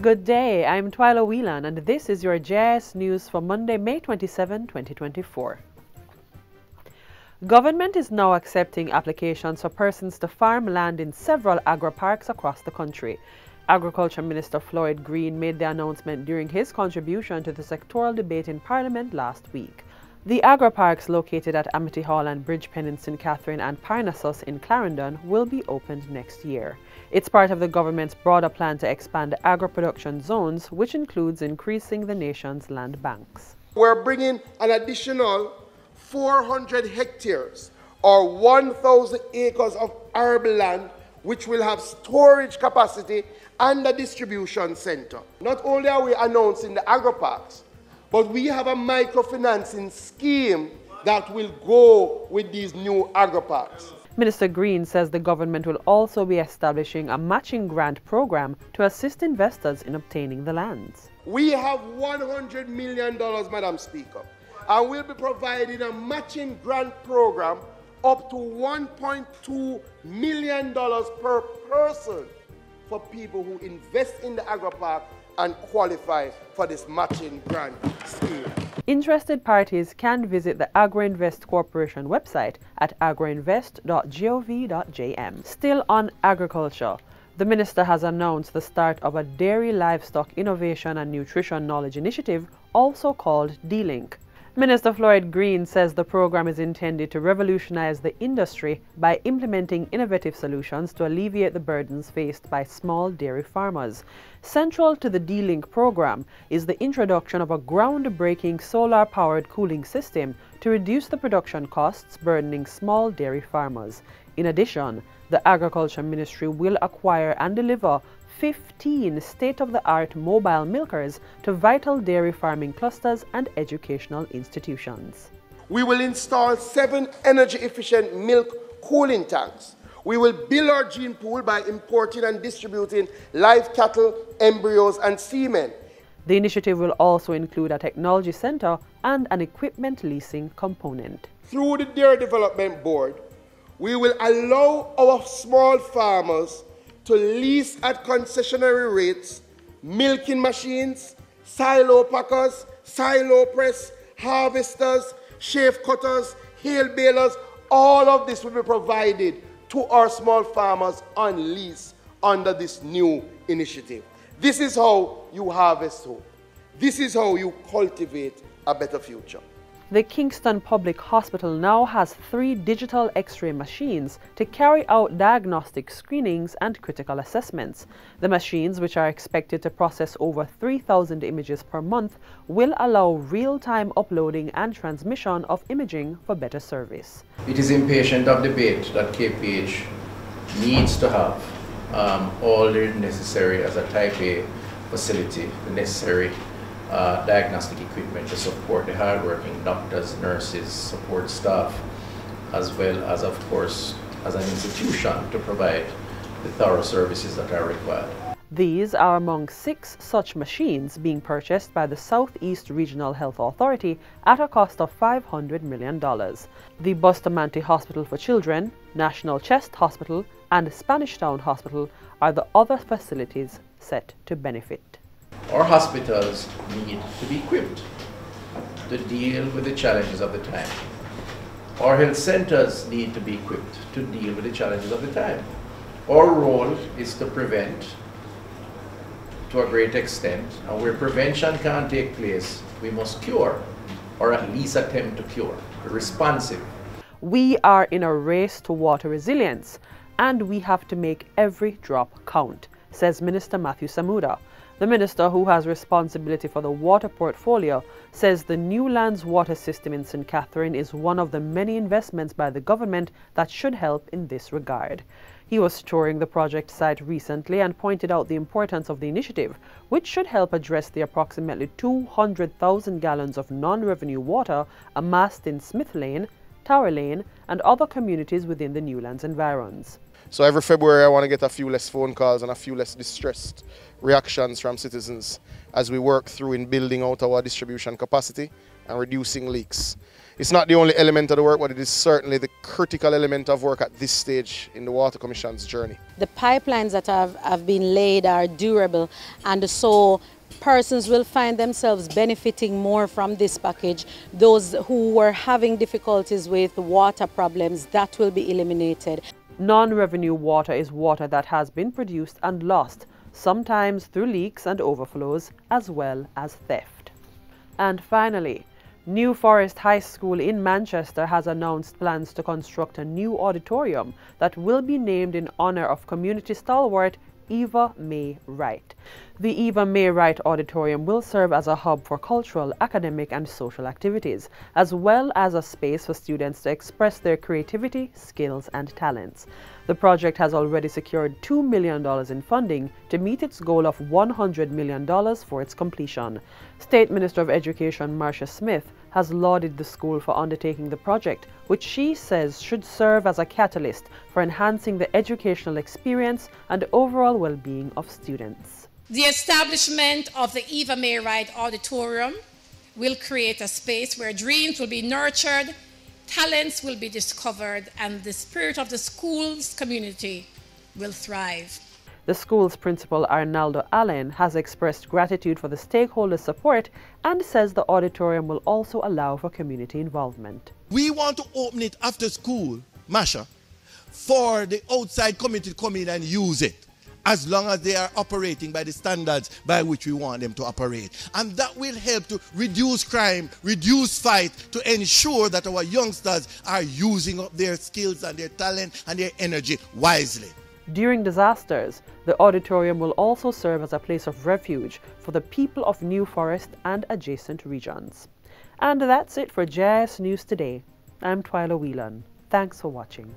Good day, I'm Twyla Whelan and this is your JIS news for Monday, May 27, 2024. Government is now accepting applications for persons to farm land in several agri-parks across the country. Agriculture Minister Floyd Green made the announcement during his contribution to the sectoral debate in Parliament last week. The agri-parks located at Amity Hall and Bridgepen in St. Catherine and Parnassus in Clarendon will be opened next year. It's part of the government's broader plan to expand the agro-production zones, which includes increasing the nation's land banks. We're bringing an additional 400 hectares or 1,000 acres of arable land, which will have storage capacity and a distribution center. Not only are we announcing the agri-parks, but we have a microfinancing scheme that will go with these new agri-parks. Minister Green says the government will also be establishing a matching grant program to assist investors in obtaining the lands. We have $100 million, Madam Speaker, and we'll be providing a matching grant program up to $1.2 million per person for people who invest in the agri-park and qualify for this matching grant scheme. Interested parties can visit the AgroInvest Corporation website at agroinvest.gov.jm. Still on agriculture, the minister has announced the start of a dairy livestock innovation and nutrition knowledge initiative, also called D-Link. Minister Floyd Green says the program is intended to revolutionize the industry by implementing innovative solutions to alleviate the burdens faced by small dairy farmers. Central to the D-Link program is the introduction of a groundbreaking solar-powered cooling system to reduce the production costs burdening small dairy farmers. In addition, the Agriculture Ministry will acquire and deliver 15 state-of-the-art mobile milkers to vital dairy farming clusters and educational institutions. We will install 7 energy-efficient milk cooling tanks. We will build our gene pool by importing and distributing live cattle, embryos, and semen. The initiative will also include a technology center and an equipment leasing component. Through the Dairy Development Board, we will allow our small farmers to lease at concessionary rates milking machines, silo packers, silo press, harvesters, shave cutters, hail balers. All of this will be provided to our small farmers on lease under this new initiative. This is how you harvest hope. This is how you cultivate a better future. The Kingston Public Hospital now has 3 digital X-ray machines to carry out diagnostic screenings and critical assessments. The machines, which are expected to process over 3,000 images per month, will allow real-time uploading and transmission of imaging for better service. It is impatient of debate that KPH needs to have all the necessary as a Type A facility, the necessary diagnostic equipment to support the hardworking doctors, nurses, support staff, as well as, of course, as an institution to provide the thorough services that are required. These are among 6 such machines being purchased by the Southeast Regional Health Authority at a cost of $500 million. The Bustamante Hospital for Children, National Chest Hospital, and Spanish Town Hospital are the other facilities set to benefit. Our hospitals need to be equipped to deal with the challenges of the time. Our health centers need to be equipped to deal with the challenges of the time. Our role is to prevent to a great extent, and where prevention can't take place, we must cure, or at least attempt to cure, responsive. We are in a race to water resilience, and we have to make every drop count, says Minister Matthew Samuda. The minister, who has responsibility for the water portfolio, says the New Lands water system in St. Catherine is one of the many investments by the government that should help in this regard. He was touring the project site recently and pointed out the importance of the initiative, which should help address the approximately 200,000 gallons of non-revenue water amassed in Smith Lane, Tower Lane, and other communities within the Newlands environs. So every February I want to get a few less phone calls and a few less distressed reactions from citizens as we work through in building out our distribution capacity and reducing leaks. It's not the only element of the work, but it is certainly the critical element of work at this stage in the Water Commission's journey. The pipelines that have been laid are durable, and so persons will find themselves benefiting more from this package. Those who were having difficulties with water problems, that will be eliminated. Non-revenue water is water that has been produced and lost, sometimes through leaks and overflows, as well as theft. And finally, New Forest High School in Manchester has announced plans to construct a new auditorium that will be named in honor of community stalwart Eva May Wright. The Eva May Wright Auditorium will serve as a hub for cultural, academic and social activities, as well as a space for students to express their creativity, skills and talents. The project has already secured $2 million in funding to meet its goal of $100 million for its completion. State Minister of Education Marcia Smith has lauded the school for undertaking the project, which she says should serve as a catalyst for enhancing the educational experience and overall well-being of students. The establishment of the Eva May Wright Auditorium will create a space where dreams will be nurtured, talents will be discovered, and the spirit of the school's community will thrive. The school's principal, Arnaldo Allen, has expressed gratitude for the stakeholders' support and says the auditorium will also allow for community involvement. We want to open it after school, Masha, for the outside community to come in and use it, as long as they are operating by the standards by which we want them to operate. And that will help to reduce crime, reduce fight, to ensure that our youngsters are using up their skills and their talent and their energy wisely. During disasters, the auditorium will also serve as a place of refuge for the people of New Forest and adjacent regions. And that's it for JIS News Today. I'm Twyla Whelan. Thanks for watching.